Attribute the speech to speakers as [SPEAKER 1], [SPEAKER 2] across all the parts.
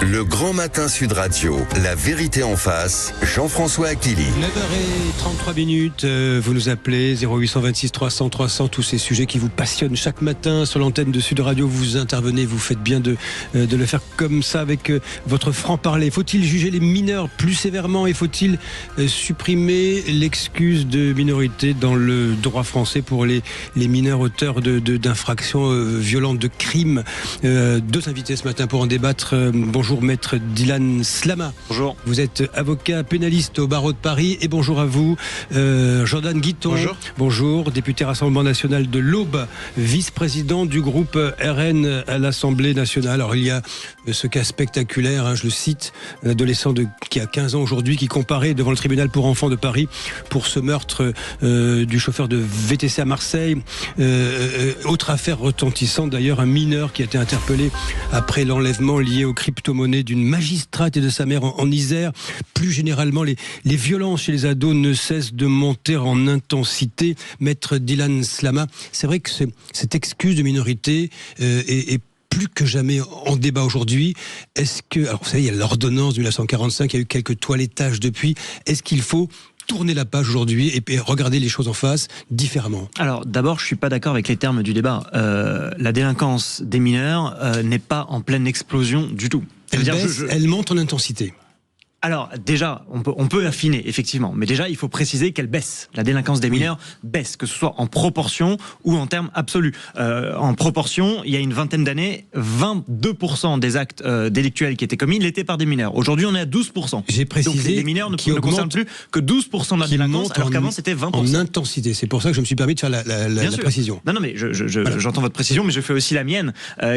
[SPEAKER 1] Le Grand Matin Sud Radio, la vérité en face, Jean-François Akili.
[SPEAKER 2] 9h33, vous nous appelez 0826 300 300, tous ces sujets qui vous passionnent chaque matin sur l'antenne de Sud Radio, vous intervenez, vous faites bien de le faire comme ça avec votre franc-parler. Faut-il juger les mineurs plus sévèrement et faut-il supprimer l'excuse de minorité dans le droit français pour les mineurs auteurs d'infractions violentes, de crimes? Deux invités ce matin pour en débattre. Bonjour Maître Dylan Slama.
[SPEAKER 3] Bonjour.
[SPEAKER 2] Vous êtes avocat pénaliste au barreau de Paris et bonjour à vous Jordan Guiton.
[SPEAKER 3] Bonjour.
[SPEAKER 2] Bonjour, député Rassemblement National de l'Aube, vice-président du groupe RN à l'Assemblée nationale. Alors il y a ce cas spectaculaire, je le cite, un adolescent qui a 15 ans aujourd'hui qui comparait devant le tribunal pour enfants de Paris pour ce meurtre du chauffeur de VTC à Marseille. Autre affaire retentissante d'ailleurs, un mineur qui a été interpellé après l'enlèvement lié aux crypto-monnaies d'une magistrate et de sa mère en Isère. Plus généralement, les violences chez les ados ne cessent de monter en intensité. Maître Dylan Slama, c'est vrai que cette excuse de minorité est plus que jamais en débat aujourd'hui. Est-ce que, alors vous savez, il y a l'ordonnance de 1945, il y a eu quelques toilettages depuis. Est-ce qu'il faut tourner la page aujourd'hui et regarder les choses en face différemment?
[SPEAKER 3] Alors d'abord, je suis pas d'accord avec les termes du débat. La délinquance des mineurs n'est pas en pleine explosion du tout.
[SPEAKER 2] Elle monte en intensité.
[SPEAKER 3] Alors déjà, on peut affiner effectivement, mais déjà il faut préciser qu'elle baisse. La délinquance des mineurs baisse, que ce soit en proportion ou en termes absolus. En proportion, il y a une vingtaine d'années, 22% des actes délictuels qui étaient commis l'étaient par des mineurs. Aujourd'hui, on est à 12%.
[SPEAKER 2] J'ai précisé.
[SPEAKER 3] Donc les mineurs ne concernent plus que 12% de la délinquance, alors qu'avant c'était 20%.
[SPEAKER 2] En intensité, c'est pour ça que je me suis permis de faire la précision.
[SPEAKER 3] Non, mais j'entends votre précision, mais je fais aussi la mienne,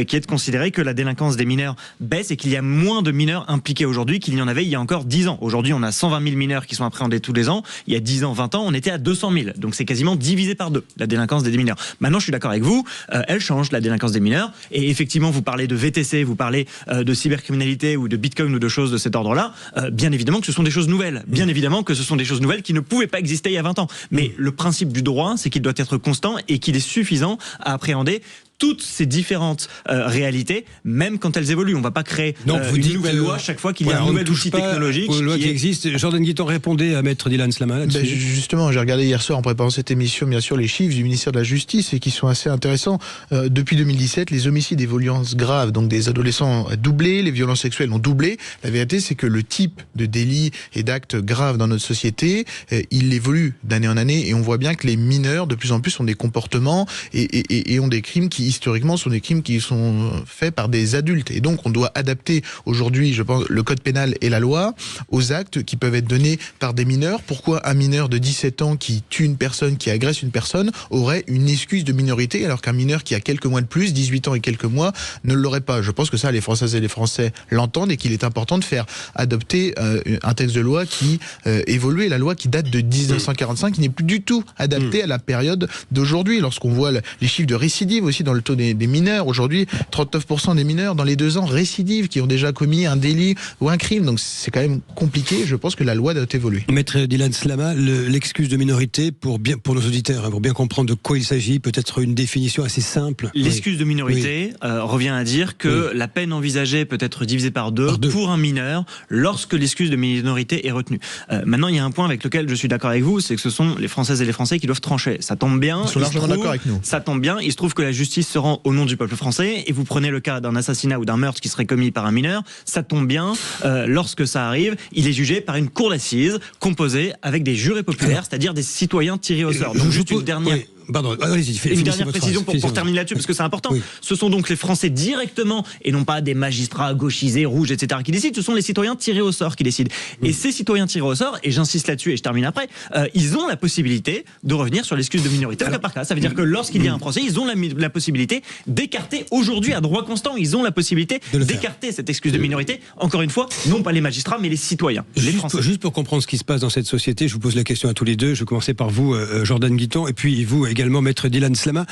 [SPEAKER 3] qui est de considérer que la délinquance des mineurs baisse et qu'il y a moins de mineurs impliqués aujourd'hui qu'il y en avait il y a encore 10 ans. Aujourd'hui, on a 120 000 mineurs qui sont appréhendés tous les ans. Il y a 10 ans, 20 ans, on était à 200 000. Donc c'est quasiment divisé par deux, la délinquance des mineurs. Maintenant, je suis d'accord avec vous, elle change, la délinquance des mineurs. Et effectivement, vous parlez de VTC, vous parlez de cybercriminalité ou de Bitcoin ou de choses de cet ordre-là. Bien évidemment que ce sont des choses nouvelles. Bien évidemment que ce sont des choses nouvelles qui ne pouvaient pas exister il y a 20 ans. Mais le principe du droit, c'est qu'il doit être constant et qu'il est suffisant à appréhender toutes ces différentes réalités, même quand elles évoluent. On ne va pas créer une nouvelle loi chaque fois qu'il y a un nouvel outil technologique.
[SPEAKER 2] Une loi qui existe. Jordan Guiton, répondait à Maître Dylan Slama là-dessus.
[SPEAKER 4] Justement, j'ai regardé hier soir en préparant cette émission, bien sûr, les chiffres du ministère de la Justice et qui sont assez intéressants. Depuis 2017, les homicides et violences graves, donc des adolescents, ont doublé, les violences sexuelles ont doublé. La vérité, c'est que le type de délit et d'actes graves dans notre société, il évolue d'année en année et on voit bien que les mineurs, de plus en plus, ont des comportements et ont des crimes qui historiquement sont des crimes qui sont faits par des adultes et donc on doit adapter aujourd'hui, je pense, le code pénal et la loi aux actes qui peuvent être donnés par des mineurs. Pourquoi un mineur de 17 ans qui tue une personne, qui agresse une personne aurait une excuse de minorité alors qu'un mineur qui a quelques mois de plus, 18 ans et quelques mois, ne l'aurait pas? Je pense que ça, les Françaises et les Français l'entendent et qu'il est important de faire adopter un texte de loi qui évolue, la loi qui date de 1945 qui n'est plus du tout adaptée à la période d'aujourd'hui. Lorsqu'on voit les chiffres de récidive aussi dans le taux des mineurs, aujourd'hui 39% des mineurs dans les 2 ans récidivent, qui ont déjà commis un délit ou un crime, donc c'est quand même compliqué. Je pense que la loi doit évoluer.
[SPEAKER 2] Maître Dylan Slama, l'excuse de minorité pour nos auditeurs, pour bien comprendre de quoi il s'agit, peut-être une définition assez simple.
[SPEAKER 3] L'excuse de minorité revient à dire que la peine envisagée peut être divisée par deux pour un mineur lorsque l'excuse de minorité est retenue. Maintenant, il y a un point avec lequel je suis d'accord avec vous, c'est que ce sont les Françaises et les Français qui doivent trancher. Ça tombe bien.
[SPEAKER 4] Ils sont largement d'accord avec nous.
[SPEAKER 3] Ça tombe bien. Il se trouve que la justice se rend au nom du peuple français et vous prenez le cas d'un assassinat ou d'un meurtre qui serait commis par un mineur. Ça tombe bien. Lorsque ça arrive, il est jugé par une cour d'assises composée avec des jurés populaires, c'est-à-dire des citoyens tirés au sort. Donc juste une dernière...
[SPEAKER 2] Pardon, allez-y,
[SPEAKER 3] une dernière précision pour terminer là-dessus, parce que c'est important. Ce sont donc les Français directement, et non pas des magistrats gauchisés, rouges, etc. qui décident, ce sont les citoyens tirés au sort qui décident. Et ces citoyens tirés au sort, et j'insiste là-dessus et je termine après, ils ont la possibilité de revenir sur l'excuse de minorité au cas par cas. Ça veut dire que lorsqu'il y a un procès, ils ont la possibilité d'écarter, aujourd'hui à droit constant, ils ont la possibilité d'écarter cette excuse de minorité. Encore une fois, non pas les magistrats, mais les citoyens, les Français.
[SPEAKER 2] Juste pour comprendre ce qui se passe dans cette société, je vous pose la question à tous les deux. Je vais commencer par vous, Jordan Guiton, et puis vous également, Maître Dylan Slama.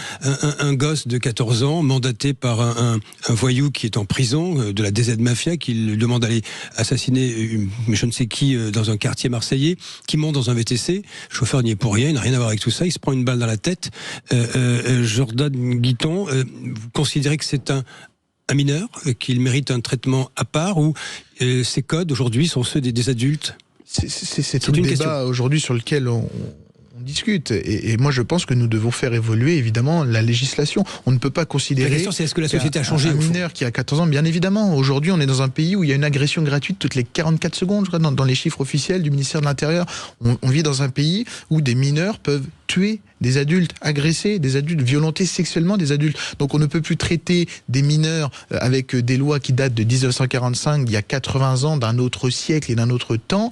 [SPEAKER 2] Un gosse de 14 ans, mandaté par un voyou qui est en prison, de la DZ Mafia, qui lui demande d'aller assassiner je ne sais qui dans un quartier marseillais, qui monte dans un VTC. Le chauffeur n'y est pour rien, il n'a rien à voir avec tout ça, il se prend une balle dans la tête. Jordan Guiton, vous considérez que c'est un mineur, qu'il mérite un traitement à part, ou ces codes aujourd'hui sont ceux des adultes?
[SPEAKER 4] C'est tout le débat aujourd'hui sur lequel on discute. Et moi, je pense que nous devons faire évoluer, évidemment, la législation. On ne peut pas considérer...
[SPEAKER 2] La question, c'est est-ce que la société a changé?
[SPEAKER 4] Un mineur qui a 14 ans, bien évidemment. Aujourd'hui, on est dans un pays où il y a une agression gratuite toutes les 44 secondes, je crois, dans les chiffres officiels du ministère de l'Intérieur. On vit dans un pays où des mineurs peuvent tuer des adultes, agresser des adultes, violenter sexuellement des adultes. Donc on ne peut plus traiter des mineurs avec des lois qui datent de 1945, d'il y a 80 ans, d'un autre siècle et d'un autre temps,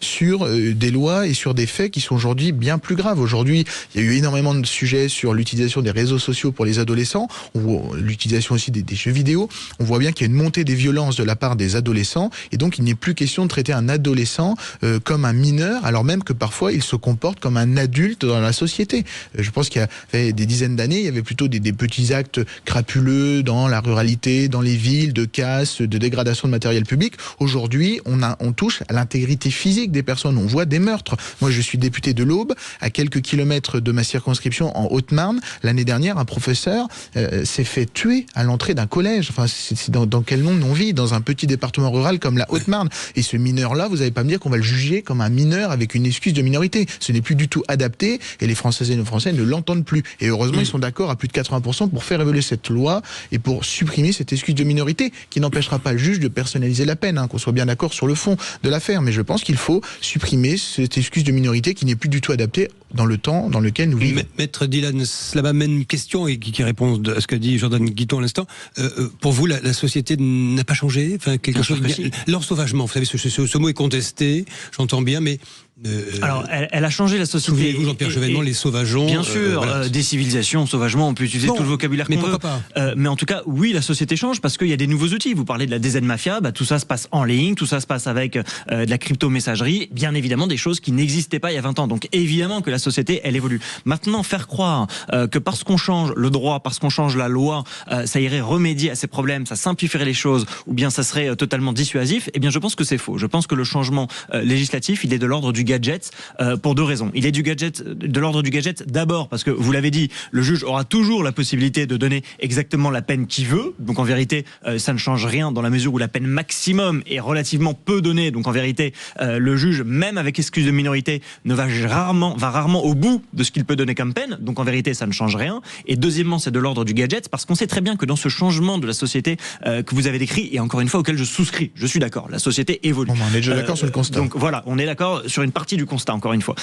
[SPEAKER 4] sur des lois et sur des faits qui sont aujourd'hui bien plus graves. Aujourd'hui, il y a eu énormément de sujets sur l'utilisation des réseaux sociaux pour les adolescents, l'utilisation aussi des jeux vidéo. On voit bien qu'il y a une montée des violences de la part des adolescents, et donc il n'est plus question de traiter un adolescent comme un mineur, alors même que parfois il se comporte comme un adulte dans la société. Je pense qu'il y avait des dizaines d'années, il y avait plutôt des petits actes crapuleux dans la ruralité, dans les villes, de casse, de dégradation de matériel public. Aujourd'hui, on touche à l'intégrité physique des personnes. On voit des meurtres. Moi, je suis député de l'Aube, à quelques kilomètres de ma circonscription en Haute-Marne. L'année dernière, un professeur s'est fait tuer à l'entrée d'un collège. Enfin, c'est dans quel monde on vit, dans un petit département rural comme la Haute-Marne. Et ce mineur-là, vous n'allez pas me dire qu'on va le juger comme un mineur avec une excuse de minorité. Ce n'est plus du tout adapté, et les Françaises et les Français ne l'entendent plus. Et heureusement, ils sont d'accord à plus de 80% pour faire évoluer cette loi et pour supprimer cette excuse de minorité, qui n'empêchera pas le juge de personnaliser la peine, qu'on soit bien d'accord sur le fond de l'affaire. Mais je pense qu'il faut supprimer cette excuse de minorité qui n'est plus du tout adaptée dans le temps dans lequel nous vivons.
[SPEAKER 2] Maître Dylan Slama mène une question et qui répond à ce que dit Jordan Guitton à l'instant. Pour vous, la société n'a pas changé? Enfin, quelque chose. L'ensauvagement, vous savez, ce mot est contesté, j'entends bien, mais
[SPEAKER 3] alors, elle a changé la société.
[SPEAKER 2] Souvenez-vous, Jean-Pierre Chevènement, les sauvageons.
[SPEAKER 3] Bien sûr,
[SPEAKER 2] voilà.
[SPEAKER 3] Décivilisation, sauvagement, on peut utiliser tout le vocabulaire qu'on veut. Mais en tout cas, oui, la société change parce qu'il y a des nouveaux outils. Vous parlez de la DZ Mafia, tout ça se passe en ligne, tout ça se passe avec de la crypto-messagerie, bien évidemment des choses qui n'existaient pas il y a 20 ans. Donc évidemment que la société, elle évolue. Maintenant, faire croire que parce qu'on change le droit, parce qu'on change la loi, ça irait remédier à ces problèmes, ça simplifierait les choses, ou bien ça serait totalement dissuasif, eh bien je pense que c'est faux. Je pense que le changement législatif, il est de l'ordre du gadget pour deux raisons. Il est de l'ordre du gadget d'abord parce que, vous l'avez dit, le juge aura toujours la possibilité de donner exactement la peine qu'il veut. Donc en vérité, ça ne change rien dans la mesure où la peine maximum est relativement peu donnée. Donc en vérité, le juge, même avec excuse de minorité, va rarement au bout de ce qu'il peut donner comme peine. Donc en vérité, ça ne change rien. Et deuxièmement, c'est de l'ordre du gadget parce qu'on sait très bien que dans ce changement de la société que vous avez décrit, et encore une fois auquel je souscris, je suis d'accord, la société évolue.
[SPEAKER 4] Bon, on est déjà d'accord sur le constat.
[SPEAKER 3] Donc voilà, on est d'accord sur une partie du constat, encore une fois.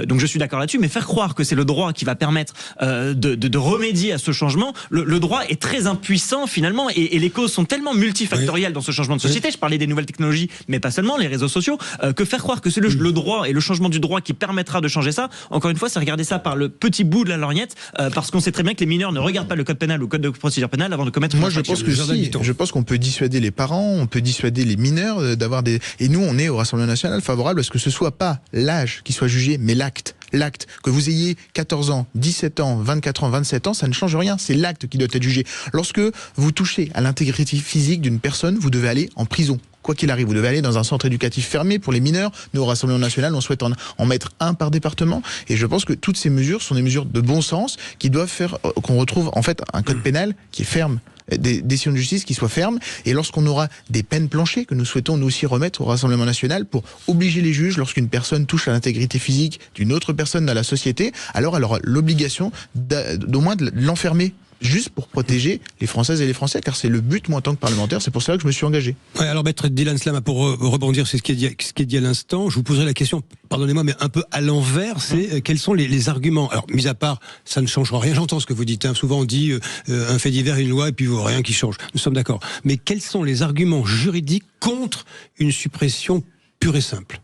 [SPEAKER 3] Donc je suis d'accord là-dessus, mais faire croire que c'est le droit qui va permettre de remédier à ce changement, le droit est très impuissant finalement, et les causes sont tellement multifactorielles dans ce changement de société. Je parlais des nouvelles technologies, mais pas seulement, les réseaux sociaux, que faire croire que c'est le droit et le changement du droit qui permettra de changer ça, encore une fois, c'est regarder ça par le petit bout de la lorgnette, parce qu'on sait très bien que les mineurs ne regardent pas le code pénal ou le code de procédure pénale avant de commettre une infraction.
[SPEAKER 4] Moi, je pense qu'on peut dissuader les parents, on peut dissuader les mineurs d'avoir des... Et nous, on est au Rassemblement national favorable à ce que ce soit pas l'âge qui soit jugé, mais l'acte. L'acte. Que vous ayez 14 ans, 17 ans, 24 ans, 27 ans, ça ne change rien. C'est l'acte qui doit être jugé. Lorsque vous touchez à l'intégrité physique d'une personne, vous devez aller en prison. Quoi qu'il arrive, vous devez aller dans un centre éducatif fermé pour les mineurs. Nous, au Rassemblement national, on souhaite en mettre un par département. Et je pense que toutes ces mesures sont des mesures de bon sens qui doivent faire qu'on retrouve en fait un code pénal qui est ferme, des décisions de justice qui soient fermes. Et lorsqu'on aura des peines planchées que nous souhaitons nous aussi remettre au Rassemblement national pour obliger les juges, lorsqu'une personne touche à l'intégrité physique d'une autre personne dans la société, alors elle aura l'obligation d'au moins de l'enfermer, juste pour protéger les Françaises et les Français, car c'est le but, moi, en tant que parlementaire, c'est pour ça que je me suis engagé.
[SPEAKER 2] Ouais, alors, Maître Dylan Slama, pour rebondir sur ce qui est dit à l'instant, je vous poserai la question, pardonnez-moi, mais un peu à l'envers, c'est quels sont les arguments? Alors, mis à part, ça ne changera rien, j'entends ce que vous dites, souvent on dit un fait divers, une loi, et puis rien qui change, nous sommes d'accord. Mais quels sont les arguments juridiques contre une suppression pure et simple?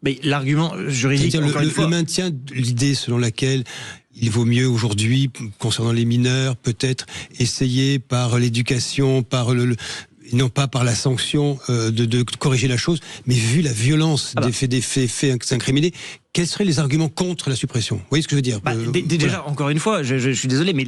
[SPEAKER 3] Mais l'argument juridique,
[SPEAKER 2] le maintien de l'idée selon laquelle il vaut mieux aujourd'hui, concernant les mineurs, peut-être essayer par l'éducation, non pas par la sanction, de corriger la chose, mais vu la violence des faits incriminés, quels seraient les arguments contre la suppression? Vous voyez ce que je veux dire?
[SPEAKER 3] Déjà, encore une fois, je suis désolé, mais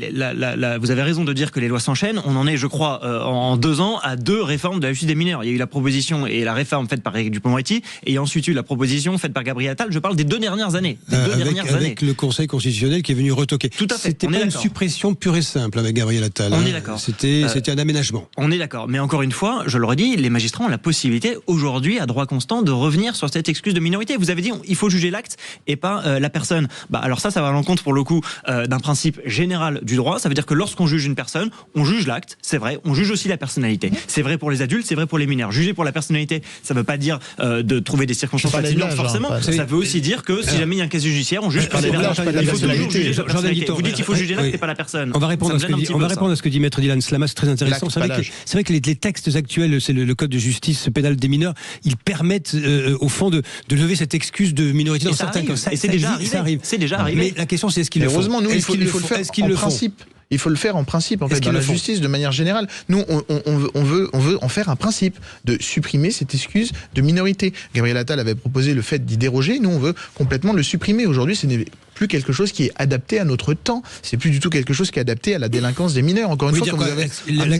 [SPEAKER 3] vous avez raison de dire que les lois s'enchaînent. On en est, je crois, en 2 ans à 2 réformes de la justice des mineurs. Il y a eu la proposition et la réforme faite par Éric Dupond-Moretti, et il y a ensuite eu la proposition faite par Gabriel Attal. Je parle des 2 dernières années.
[SPEAKER 2] Avec le Conseil constitutionnel qui est venu retoquer.
[SPEAKER 3] Tout à fait.
[SPEAKER 2] C'était pas une suppression pure et simple avec Gabriel Attal.
[SPEAKER 3] On est d'accord.
[SPEAKER 2] C'était un aménagement.
[SPEAKER 3] On est d'accord. Mais encore une fois, je le redis, les magistrats ont la possibilité aujourd'hui, à droit constant, de revenir sur cette excuse de minorité. Vous avez dit, il faut juger l'acte et pas la personne. Alors ça va à l'encontre pour le coup d'un principe général du droit. Ça veut dire que lorsqu'on juge une personne, on juge l'acte, c'est vrai, on juge aussi la personnalité. C'est vrai pour les adultes, c'est vrai pour les mineurs. Juger pour la personnalité, ça ne veut pas dire de trouver des circonstances atténuantes forcément. Ça veut aussi dire que si jamais il y a un cas judiciaire, on juge pas les personnes. Il faut toujours juger la personnalité. Vous dites qu'il faut juger l'acte et pas la personne.
[SPEAKER 2] On va répondre à ce que dit Maître Dylan Slama, c'est très intéressant. C'est vrai que les textes actuels, c'est le code de justice pénale des mineurs, ils permettent au fond de lever cette excuse de minorité dans certains cas.
[SPEAKER 3] Et c'est déjà arrivé. C'est déjà arrivé.
[SPEAKER 2] Mais la question, c'est est-ce qu'ils le font?
[SPEAKER 4] Heureusement, nous, il faut le faire en principe. Il faut le faire en principe, en fait, dans la justice, de manière générale. Nous, on veut en faire un principe, de supprimer cette excuse de minorité. Gabriel Attal avait proposé le fait d'y déroger. Nous, on veut complètement le supprimer. Aujourd'hui, ce n'est plus quelque chose qui est adapté à notre temps. C'est plus du tout quelque chose qui est adapté à la délinquance des mineurs. Encore une fois, quand vous avez
[SPEAKER 2] la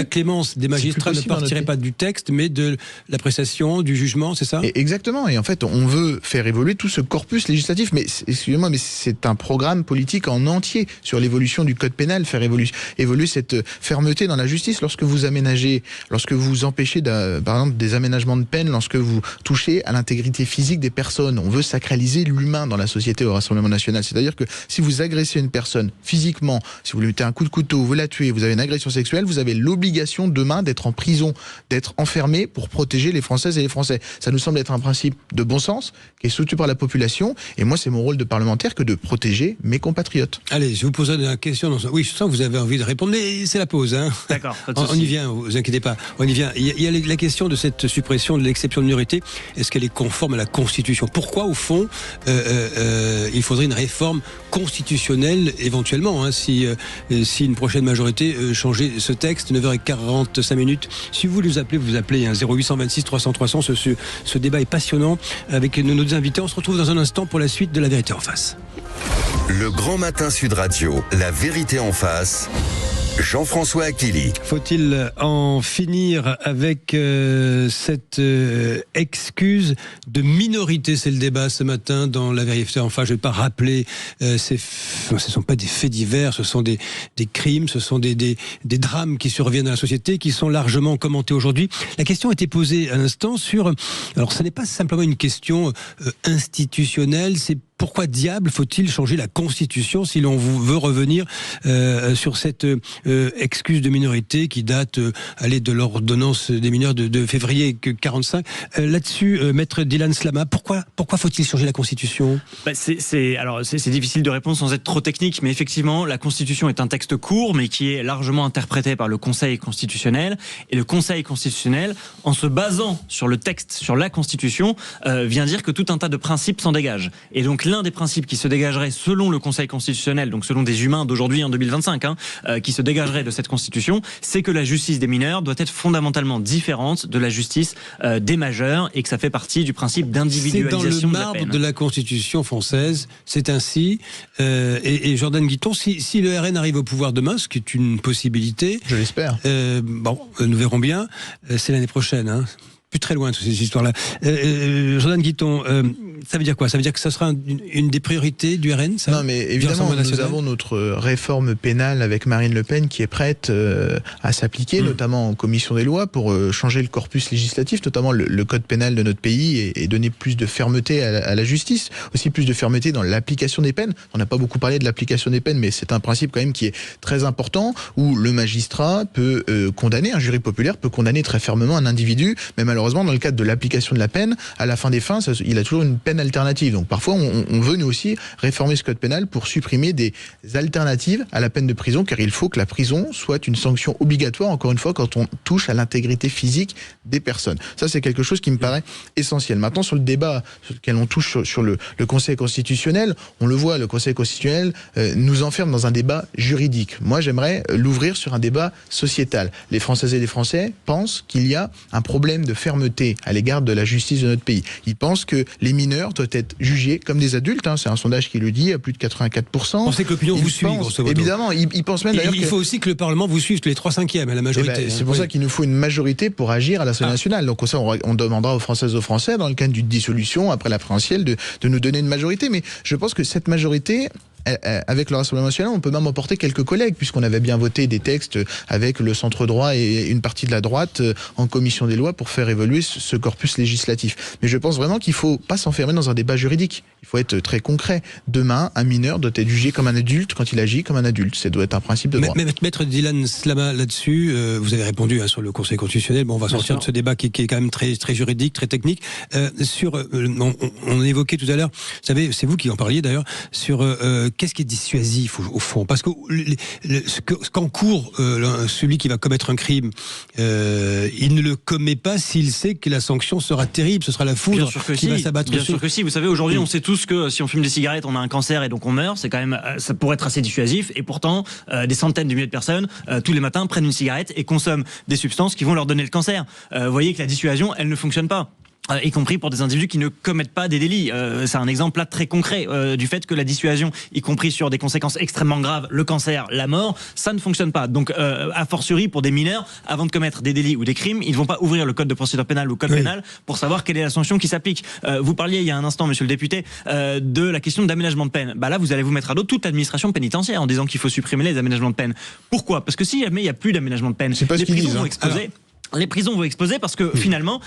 [SPEAKER 2] clémence des magistrats ne partirait pas du texte, mais de l'appréciation, du jugement, c'est ça?
[SPEAKER 4] Exactement. Et en fait, on veut faire évoluer tout ce corpus législatif. Mais excusez-moi, mais c'est un programme politique en entier sur l'évolution du code pénal, faire évoluer cette fermeté dans la justice. Lorsque vous aménagez, lorsque vous empêchez, par exemple, des aménagements de peine, lorsque vous touchez à l'intégrité physique des personnes, on veut sacraliser l'humain dans la société au Rassemblement national. C'est-à-dire que si vous agressez une personne physiquement, si vous lui mettez un coup de couteau, vous la tuez, vous avez une agression sexuelle, vous avez l'obligation demain d'être en prison, d'être enfermé pour protéger les Françaises et les Français. Ça nous semble être un principe de bon sens qui est soutenu par la population. Et moi, c'est mon rôle de parlementaire que de protéger mes compatriotes.
[SPEAKER 2] Allez, je vous pose une question. Oui, je sens que vous avez envie de répondre, mais c'est la pause. Hein.
[SPEAKER 3] D'accord.
[SPEAKER 2] On y vient, vous inquiétez pas. On y vient. Il y a la question de cette suppression de l'exception de minorité. Est-ce qu'elle est conforme à la Constitution? Pourquoi, au fond, il faudrait une réforme constitutionnelle éventuellement, hein, si une prochaine majorité changeait ce texte? 9h45. Si vous nous appelez, vous appelez 0826 300 300. Ce débat est passionnant avec nos invités. On se retrouve dans un instant pour la suite de La Vérité en face.
[SPEAKER 1] Le Grand Matin Sud Radio, La Vérité en face. Jean-François Achili.
[SPEAKER 2] Faut-il en finir avec cette excuse de minorité? C'est le débat ce matin dans La Vérité en face. Je ne vais pas rappeler, ce ne sont pas des faits divers, ce sont des crimes, ce sont des drames qui surviennent dans la société, qui sont largement commentés aujourd'hui. La question a été posée à l'instant sur... Alors, ce n'est pas simplement une question institutionnelle, c'est pourquoi diable faut-il changer la Constitution si l'on veut revenir sur cette excuse de minorité qui date de l'ordonnance des mineurs de février 45. Là-dessus, Maître Dylan Slama, pourquoi faut-il changer la Constitution?
[SPEAKER 3] C'est difficile de répondre sans être trop technique, mais effectivement, la Constitution est un texte court, mais qui est largement interprété par le Conseil constitutionnel. Et le Conseil constitutionnel, en se basant sur le texte, sur la Constitution, vient dire que tout un tas de principes s'en dégagent. Et donc l'un des principes qui se dégagerait selon le Conseil constitutionnel, donc selon des humains d'aujourd'hui en 2025, qui se dégagerait de cette Constitution, c'est que la justice des mineurs doit être fondamentalement différente de la justice des majeurs et que ça fait partie du principe d'individualisation de la peine.
[SPEAKER 2] C'est dans le marbre de la Constitution française, c'est ainsi. Et Jordan Guiton, si le RN arrive au pouvoir demain, ce qui est une possibilité...
[SPEAKER 4] Je l'espère.
[SPEAKER 2] Nous verrons bien. C'est l'année prochaine, hein. Plus très loin de ces histoires-là. Jordan Guiton, ça veut dire quoi? Ça veut dire que ça sera une des priorités du RN, ça?
[SPEAKER 4] Non, mais évidemment, nous avons notre réforme pénale avec Marine Le Pen qui est prête à s'appliquer, notamment en commission des lois, pour changer le corpus législatif, notamment le code pénal de notre pays, et donner plus de fermeté à la justice, aussi plus de fermeté dans l'application des peines. On n'a pas beaucoup parlé de l'application des peines, mais c'est un principe quand même qui est très important, où le magistrat peut condamner, un jury populaire peut condamner très fermement un individu, mais malheureusement, dans le cadre de l'application de la peine, à la fin des fins, il a toujours une peine alternative. Donc parfois, on veut nous aussi réformer ce code pénal pour supprimer des alternatives à la peine de prison, car il faut que la prison soit une sanction obligatoire, encore une fois, quand on touche à l'intégrité physique des personnes. Ça, c'est quelque chose qui me paraît essentiel. Maintenant, sur le débat sur lequel on touche sur le Conseil constitutionnel, on le voit, le Conseil constitutionnel nous enferme dans un débat juridique. Moi, j'aimerais l'ouvrir sur un débat sociétal. Les Françaises et les Français pensent qu'il y a un problème de fermeté fermeté à l'égard de la justice de notre pays. Il pense que les mineurs doivent être jugés comme des adultes. C'est un sondage qui le dit, à plus de 84%.
[SPEAKER 2] On sait que l'opinion vous suit, grosso modo.
[SPEAKER 4] Évidemment, il pense même d'ailleurs
[SPEAKER 2] il faut aussi que le Parlement vous suive les 3/5 à la majorité.
[SPEAKER 4] C'est pour ça qu'il nous faut une majorité pour agir à l'Assemblée nationale. Donc ça, on demandera aux Françaises et aux Français, dans le cadre d'une dissolution, après la présidentielle, de nous donner une majorité. Mais je pense que cette majorité, avec le Rassemblement national, on peut même emporter quelques collègues, puisqu'on avait bien voté des textes avec le centre droit et une partie de la droite en commission des lois pour faire évoluer ce corpus législatif. Mais je pense vraiment qu'il ne faut pas s'enfermer dans un débat juridique. Il faut être très concret. Demain, un mineur doit être jugé comme un adulte quand il agit comme un adulte. Ça doit être un principe de droit.
[SPEAKER 2] Maître Dylan Slama, là-dessus, vous avez répondu sur le Conseil constitutionnel. Bon, on va sortir de ce débat qui est quand même très, très juridique, très technique. On évoquait tout à l'heure, vous savez, c'est vous qui en parliez d'ailleurs, sur qu'est-ce qui est dissuasif au fond. Parce que qu'encourt celui qui va commettre un crime, il ne le commet pas s'il sait que la sanction sera terrible, ce sera la foudre qui va s'abattre
[SPEAKER 3] dessus.
[SPEAKER 2] Bien sûr
[SPEAKER 3] que si, vous savez, aujourd'hui on sait tous que si on fume des cigarettes, on a un cancer et donc on meurt, c'est quand même, ça pourrait être assez dissuasif, et pourtant des centaines de milliers de personnes tous les matins prennent une cigarette et consomment des substances qui vont leur donner le cancer. Vous voyez que la dissuasion, elle ne fonctionne pas. Y compris pour des individus qui ne commettent pas des délits. C'est un exemple là très concret du fait que la dissuasion, y compris sur des conséquences extrêmement graves, le cancer, la mort, ça ne fonctionne pas. Donc, a fortiori pour des mineurs, avant de commettre des délits ou des crimes, ils ne vont pas ouvrir le code de procédure pénale ou le code pénal pour savoir quelle est la sanction qui s'applique. Vous parliez il y a un instant, monsieur le député, de la question d'aménagement de peine. Là, vous allez vous mettre à dos toute l'administration pénitentiaire en disant qu'il faut supprimer les aménagements de peine. Pourquoi ? Parce que si jamais il n'y a plus d'aménagement de peine, les prisons vont exploser. Les prisons vont exploser parce que finalement,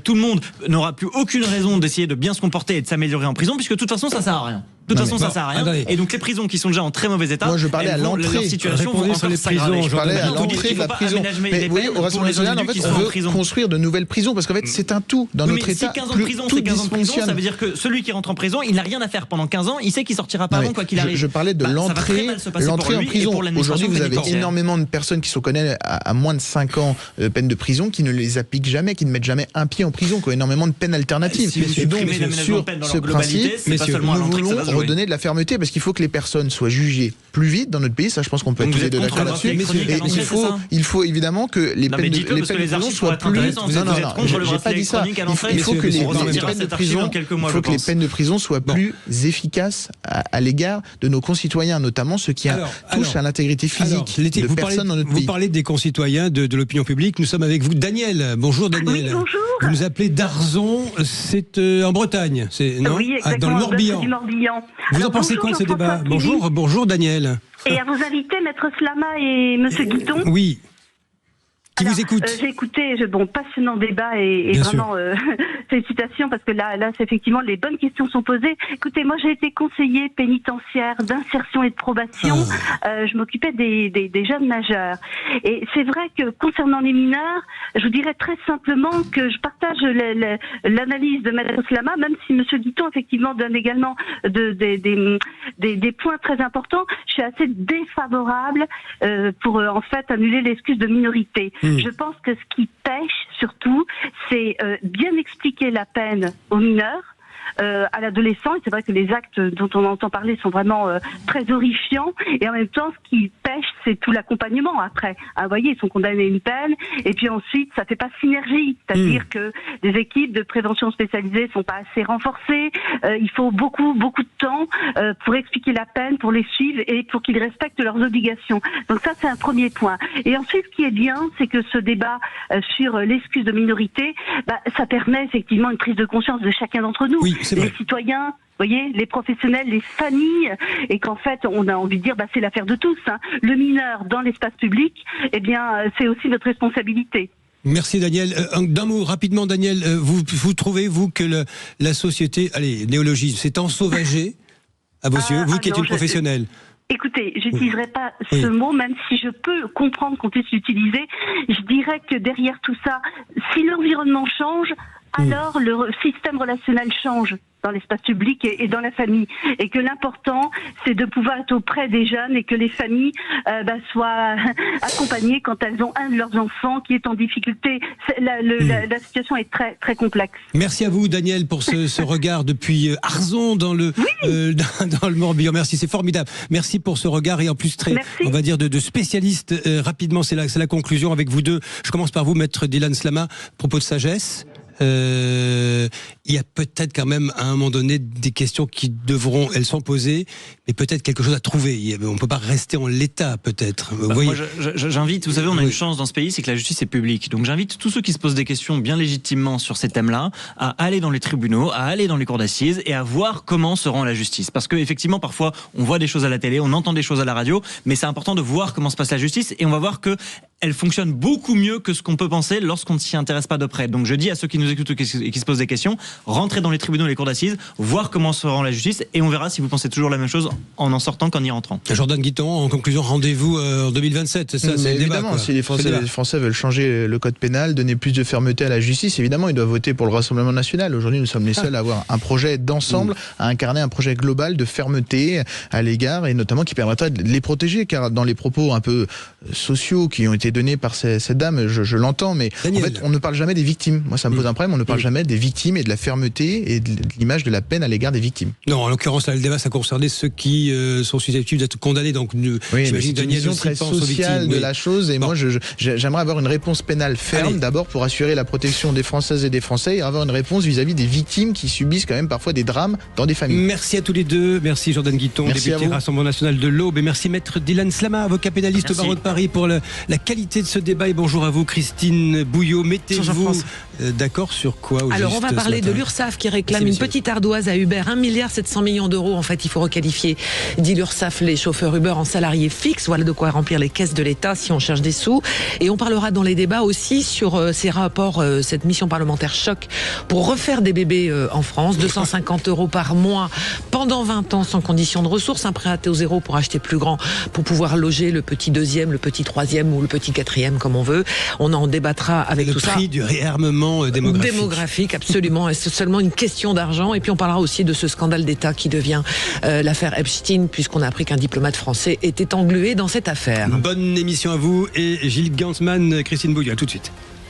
[SPEAKER 3] tout le monde n'aura plus aucune raison d'essayer de bien se comporter et de s'améliorer en prison, puisque de toute façon, ça sert à rien. De toute façon, ça sert à rien. Et donc les prisons qui sont déjà en très mauvais état,
[SPEAKER 4] moi je parlais à l'entrée.
[SPEAKER 3] Leur situation vont encore s'aggraver.
[SPEAKER 4] Je parlais à l'entrée de la prison. Mais vous voyez, au Rassemblement national, en fait, on veut construire de nouvelles prisons parce qu'en fait, c'est un tout dans notre État.
[SPEAKER 3] Si 15 ans de prison, c'est 15 ans de prison, ça veut dire que celui qui rentre en prison, il n'a rien à faire pendant 15 ans. Il sait qu'il sortira pas avant quoi qu'il arrive.
[SPEAKER 4] Je parlais de l'entrée en prison. Aujourd'hui, vous avez énormément de personnes qui sont condamnées à moins de 5 ans de peine de prison qui ne les appliquent jamais, qui ne mettent jamais un pied en prison, qui ont énormément de peines alternatives. Et donc, sur ce principe, nous voulons redonner de la fermeté parce qu'il faut que les personnes soient jugées plus vite dans notre pays. Ça, je pense qu'on peut être tous les deux d'accord là-dessus. Et il faut évidemment que les peines de prison soient plus. Non, j'ai pas dit ça. Il faut que les peines de prison soient plus efficaces à l'égard de nos concitoyens, notamment ceux qui touchent à l'intégrité physique de personnes dans notre pays.
[SPEAKER 2] Vous parlez des concitoyens, de l'opinion publique. Nous sommes avec vous, Daniel. Bonjour Daniel.
[SPEAKER 5] Oui, bonjour.
[SPEAKER 2] Vous nous appelez d'Arzon, c'est en Bretagne, non?
[SPEAKER 5] Oui, exactement,
[SPEAKER 2] dans le Morbihan. Vous en pensez quoi de ce débat? Bonjour Daniel.
[SPEAKER 5] Et à vos invités, Maître Slama et Monsieur Guiton.
[SPEAKER 2] Oui. Qui vous écoute?
[SPEAKER 5] J'ai écouté, passionnant débat et vraiment félicitations parce que là, effectivement, les bonnes questions sont posées. Écoutez, moi, j'ai été conseillère pénitentiaire d'insertion et de probation. Je m'occupais des jeunes majeurs. Et c'est vrai que concernant les mineurs, je vous dirais très simplement que je partage l'analyse de Maître Slama, même si Monsieur Guiton, effectivement, donne également des points très importants. Je suis assez défavorable pour, en fait, annuler l'excuse de minorité. Je pense que ce qui pêche surtout, c'est bien expliquer la peine aux mineurs, à l'adolescent. Et c'est vrai que les actes dont on entend parler sont vraiment très horrifiants. Et en même temps, ce qui pêche, c'est tout l'accompagnement après. Vous voyez, ils sont condamnés à une peine. Et puis ensuite, ça fait pas synergie. C'est-à-dire que des équipes de prévention spécialisées sont pas assez renforcées. Il faut beaucoup de temps pour expliquer la peine, pour les suivre et pour qu'ils respectent leurs obligations. Donc ça, c'est un premier point. Et ensuite, ce qui est bien, c'est que ce débat sur l'excuse de minorité, ça permet effectivement une prise de conscience de chacun d'entre nous.
[SPEAKER 2] Oui,
[SPEAKER 5] les citoyens, vous voyez, les professionnels, les familles, et qu'en fait, on a envie de dire, c'est l'affaire de tous. Le mineur dans l'espace public, eh bien, c'est aussi notre responsabilité.
[SPEAKER 2] Merci Daniel. D'un mot rapidement, Daniel, vous trouvez, vous, que la société, allez, néologisme, s'est ensauvagée à vos yeux, vous qui êtes une professionnelle?
[SPEAKER 5] Écoutez, j'utiliserai pas ce mot, même si je peux comprendre qu'on puisse l'utiliser. Je dirais que derrière tout ça, si l'environnement change, alors le système relationnel change dans l'espace public et dans la famille. Et que l'important, c'est de pouvoir être auprès des jeunes et que les familles soient accompagnées quand elles ont un de leurs enfants qui est en difficulté. La situation est très, très complexe.
[SPEAKER 2] Merci à vous, Daniel, pour ce regard depuis Arzon dans le Morbihan. Merci, c'est formidable. Merci pour ce regard et en plus très, on va dire, de spécialiste. Rapidement, c'est la conclusion avec vous deux. Je commence par vous, Maître Dylan Slama, propos de sagesse. il y a peut-être quand même à un moment donné des questions qui elles sont posées, mais peut-être quelque chose à trouver. On ne peut pas rester en l'état, peut-être.
[SPEAKER 3] Moi, j'invite, vous savez, on a une chance dans ce pays, c'est que la justice est publique. Donc j'invite tous ceux qui se posent des questions bien légitimement sur ces thèmes-là à aller dans les tribunaux, à aller dans les cours d'assises et à voir comment se rend la justice. Parce que effectivement, parfois, on voit des choses à la télé, on entend des choses à la radio, mais c'est important de voir comment se passe la justice et on va voir que elle fonctionne beaucoup mieux que ce qu'on peut penser lorsqu'on ne s'y intéresse pas de près. Donc je dis à ceux qui nous écoutent et qui se posent des questions, rentrez dans les tribunaux et les cours d'assises, voir comment se rend la justice et on verra si vous pensez toujours la même chose en sortant qu'en y rentrant.
[SPEAKER 2] Jordan Guitton, en conclusion, rendez-vous en 2027, c'est ça, c'est le débat.
[SPEAKER 4] Évidemment, si les Français veulent changer le code pénal, donner plus de fermeté à la justice, évidemment, ils doivent voter pour le Rassemblement national. Aujourd'hui, nous sommes les seuls à avoir un projet d'ensemble, à incarner un projet global de fermeté à l'égard et notamment qui permettrait de les protéger, car dans les propos un peu sociaux qui ont été donnés par cette dame, je l'entends, mais Daniel. En fait, on ne parle jamais des victimes. Moi, ça me pose un problème, on ne parle jamais des victimes et de la fermeté et de l'image de la peine à l'égard des victimes.
[SPEAKER 2] Non, en l'occurrence, là, le débat, ça concernait ceux qui sont susceptibles d'être condamnés. Donc,
[SPEAKER 4] j'imagine que Daniel aussi très sociale de la chose. Et moi, j'aimerais avoir une réponse pénale ferme, d'abord pour assurer la protection des Françaises et des Français, et avoir une réponse vis-à-vis des victimes qui subissent quand même parfois des drames dans des familles.
[SPEAKER 2] Merci à tous les deux. Merci Jordan Guitton, député Rassemblement national de l'Aube. Et merci Maître Dylan Slama, avocat pénaliste au barreau de Paris, pour la qualité de ce débat. Et bonjour à vous, Christine Bouillot. Mettez-vous d'accord sur quoi
[SPEAKER 6] Alors, on va parler de l'URSSAF qui réclame une petite ardoise à Uber, 1,7 milliard d'euros. En fait, il faut requalifier, dit l'URSSAF, les chauffeurs Uber en salariés fixes. Voilà de quoi remplir les caisses de l'État si on cherche des sous. Et on parlera dans les débats aussi sur ces rapports, cette mission parlementaire choc pour refaire des bébés en France. 250 euros par mois pendant 20 ans sans condition de ressources. Un prêt à taux zéro pour acheter plus grand, pour pouvoir loger le petit deuxième, le petit troisième ou le petit quatrième comme on veut. On en débattra avec tout ça.
[SPEAKER 2] Le prix du réarmement
[SPEAKER 6] démographique, absolument. Et c'est seulement une question d'argent. Et puis on parlera aussi de ce scandale d'État qui devient l'affaire Epstein, puisqu'on a appris qu'un diplomate français était englué dans cette affaire.
[SPEAKER 2] Bonne émission à vous et Gilles Gansman, Christine Bouillot. À tout de suite.